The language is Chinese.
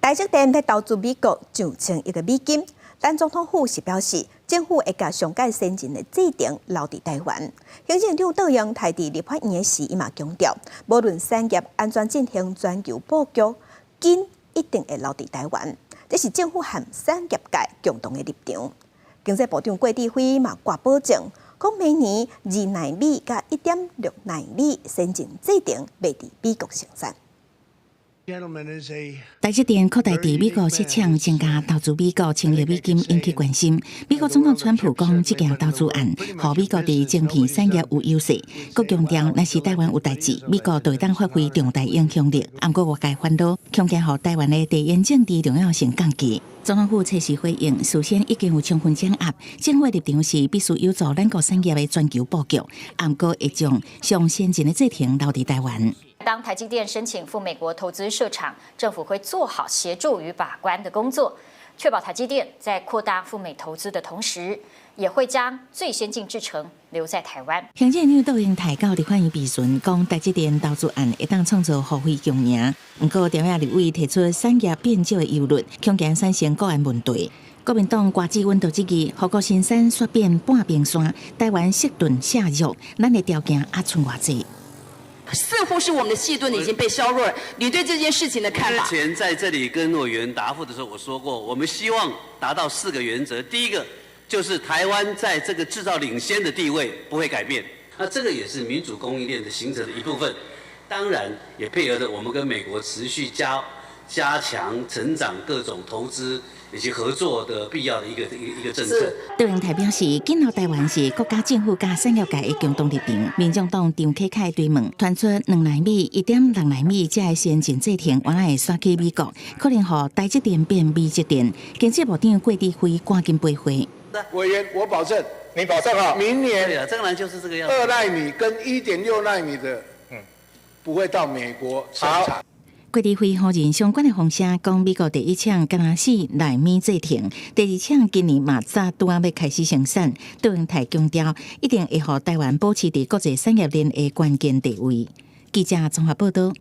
台积电在投资美国$9100,000,000，但总统府是表示，政府会将上届先进的制定留伫台湾。行政长杜英台伫立法院的时，伊嘛强调，无论产业安全进行全球布局，金一定会留伫台湾。这是政府和产业界共同的立场。经济部长郭志辉嘛挂保证，讲明年2奈米加1.6奈米先进制定袂伫美国生产。台积电扩大伫美国设厂，增加投资美国千亿美金，引起关心。美国总统川普讲，这件投资案，互美国伫晶片产业有优势。佮强调，若是台湾有代志，美国就会当发挥重大影响力。不过外界烦恼，恐惊互台湾的地缘政治重要性降低。总统府测试回应，事先已经有充分掌握，政府的立场是必须有助咱国产业的全球布局，不过会将上先进的制程留伫台湾。当台积电申请赴美国投资设厂，政府会做好协助与把关的工作，确保台积电在扩大赴美投资的同时，也会将最先进制程留在台湾。行政院杜英提到立法院备询，讲台积电投资案会当创造互惠共赢。不过，朝野立委提出产业变少的忧虑，恐惊产生国安问题。国民党瓜子温度之议，何国新山雪变半冰山，台湾适顿下热，咱的条件还剩偌济？似乎是我们的细盾已经被削弱了。你对这件事情的看法？之前在这里跟委员答复的时候，我说过，我们希望达到4个原则。第一个就是台湾在这个制造领先的地位不会改变，那这个也是民主供应链的形成的一部分。当然，也配合着我们跟美国持续加强成长各种投资以及合作的必要的一个政策。杜英台表示，今后台湾是国家政府加产业界的共同立场。民众党张启凯追问，传出2奈米、1.6奈米这个先进制程，原来会刷去美国，可能互台积电变美积电。经济部长郭志辉赶紧背回。委员，我保证，你保证啊，明年对啊，当然就是这个样子。2奈米跟1.6奈米的，不会到美国生产。郭志辉呼应相关的风声，讲美国第一厂敢若4奈米制程，第二厂今年嘛早拄要开始生产。杜英台强调，一定会互台湾保持伫国际产业链的关键地位。记者综合报道。